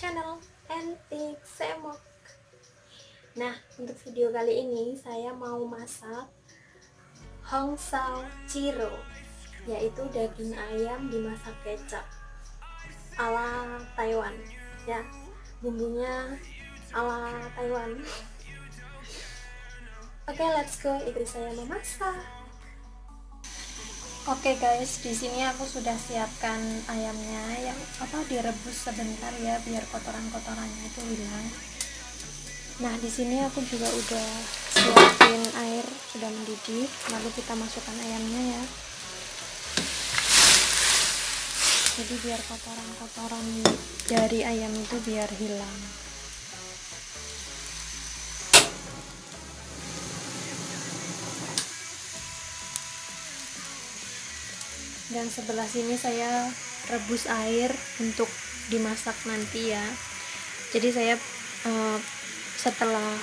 channel Entik Semok. Nah, untuk video kali ini saya mau masak Hongsao Chiro, yaitu daging ayam dimasak kecap ala Taiwan. Ya, bumbunya ala Taiwan. Oke, let's go. Ikuti saya memasak. Oke guys, di sini aku sudah siapkan ayamnya yang direbus sebentar ya biar kotoran-kotorannya itu hilang. Nah, di sini aku juga udah siapin air sudah mendidih, lalu kita masukkan ayamnya ya. Jadi biar kotoran-kotoran dari ayam itu biar hilang. Dan sebelah sini saya rebus air untuk dimasak nanti ya. Jadi saya setelah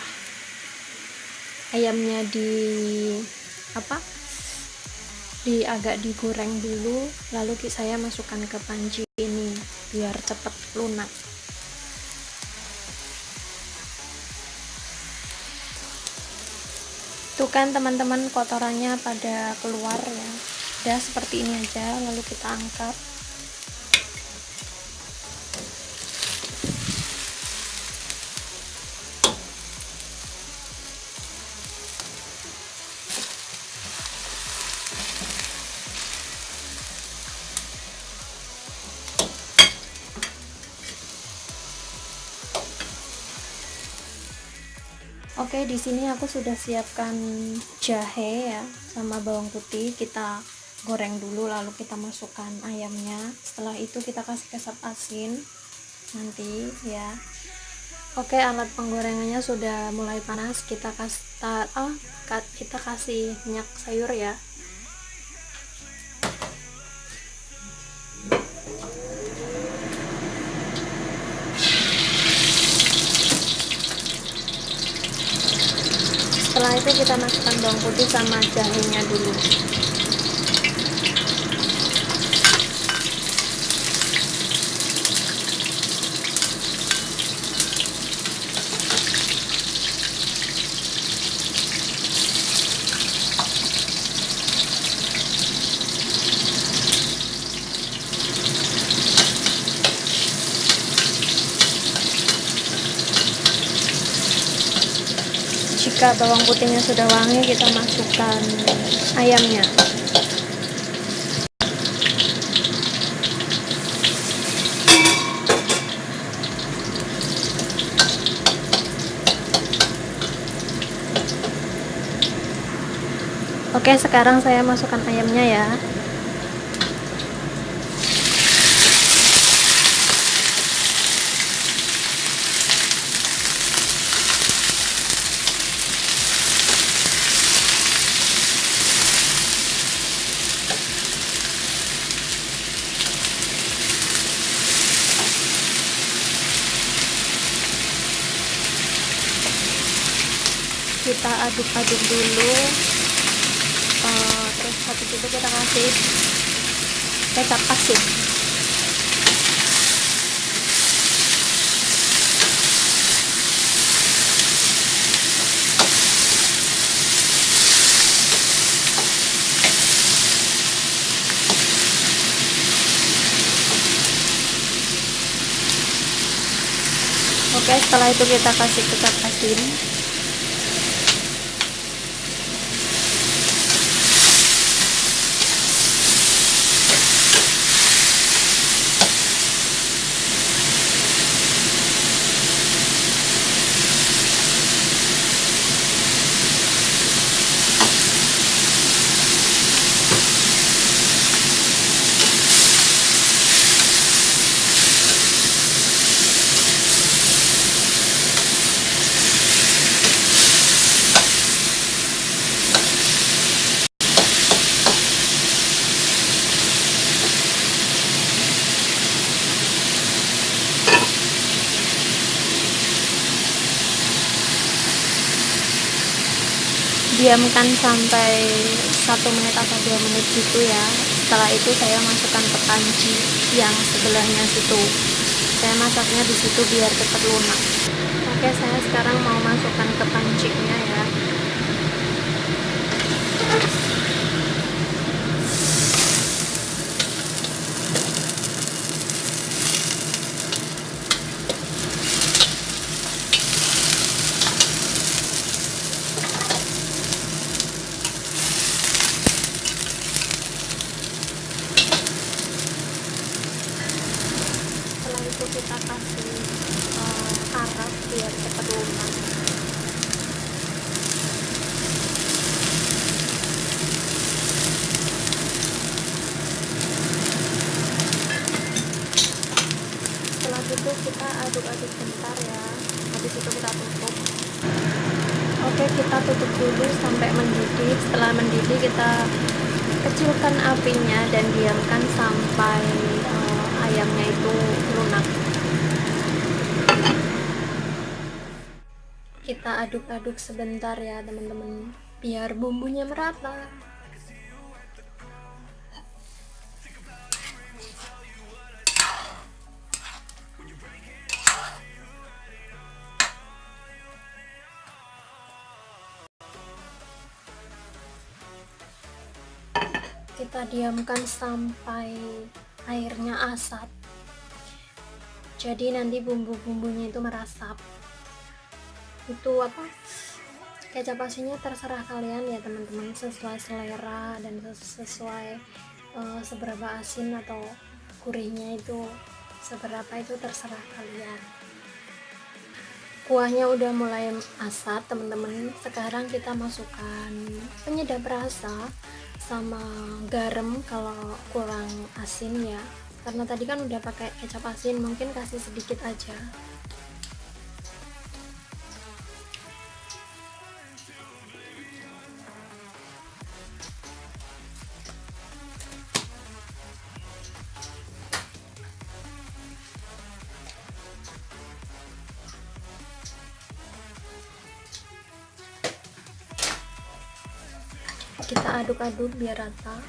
ayamnya agak digoreng dulu, lalu saya masukkan ke panci ini biar cepat lunak. Tuh kan teman-teman, kotorannya pada keluar ya. Udah seperti ini aja, lalu kita angkat. Oke, di sini aku sudah siapkan jahe ya sama bawang putih. Kita goreng dulu lalu kita masukkan ayamnya. Setelah itu kita kasih kesap asin nanti ya. Oke, alat penggorengannya sudah mulai panas. Kita kasih minyak sayur ya. Setelah itu kita masukkan bawang putih sama jahenya dulu. Jika bawang putihnya sudah wangi, kita masukkan ayamnya. Oke, sekarang saya masukkan ayamnya ya. Kita aduk-aduk dulu, terus habis itu kita kasih kecap asin. Oke, setelah itu kita kasih kecap asin. Diamkan sampai 1 menit atau 2 menit gitu ya. Setelah itu saya masukkan ke panci yang sebelahnya situ. saya masaknya di situ biar cepat lunak. Oke, saya sekarang mau masukkan ke pancingnya ya. Setelah itu kita kasih karak biar cepat lunak. Setelah itu kita aduk-aduk bentar ya, habis itu kita tutup. Oke, kita tutup dulu sampai mendidih. Setelah mendidih kita kecilkan apinya dan diamkan sampai ayamnya itu lunak. Kita aduk-aduk sebentar ya teman-teman, biar bumbunya merata. Kita diamkan sampai airnya asap, jadi nanti bumbu-bumbunya itu meresap. Itu kecap asinnya terserah kalian ya teman-teman, sesuai selera dan sesuai seberapa asin atau gurihnya itu seberapa, itu terserah kalian. Kuahnya udah mulai asat teman-teman. Sekarang kita masukkan penyedap rasa sama garam kalau kurang asin ya, karena tadi kan udah pakai kecap asin, mungkin kasih sedikit aja. Kita aduk-aduk biar rata.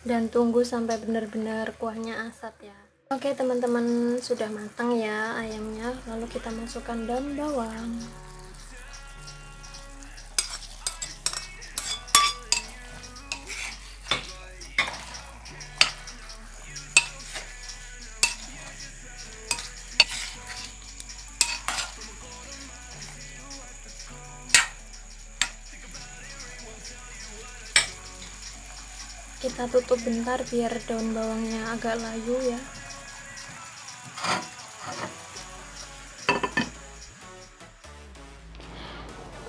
Dan tunggu sampai benar-benar kuahnya asat ya. Oke teman-teman, sudah matang ya ayamnya, lalu kita masukkan daun bawang. Kita tutup bentar biar daun bawangnya agak layu ya.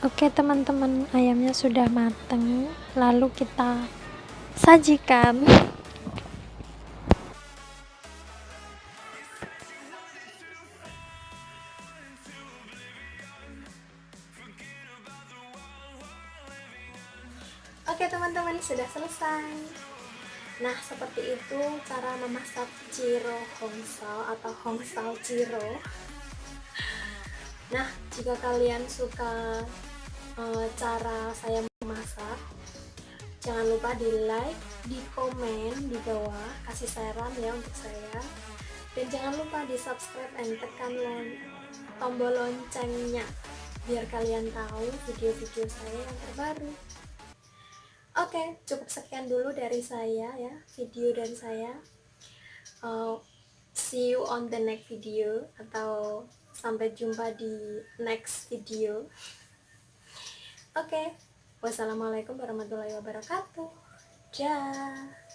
Oke teman-teman, ayamnya sudah matang, lalu kita sajikan. Oke teman-teman, sudah selesai. Nah, seperti itu cara memasak Jiro Hongsal atau Hongsal Jiro. Nah, jika kalian suka cara saya memasak, jangan lupa di like, di komen di bawah, kasih saran ya untuk saya. Dan jangan lupa di subscribe dan tekan tombol loncengnya biar kalian tahu video-video saya yang terbaru. Oke, cukup sekian dulu dari saya ya, video dari saya. See you on the next video, atau sampai jumpa di next video. Oke, wassalamualaikum warahmatullahi wabarakatuh. Dah.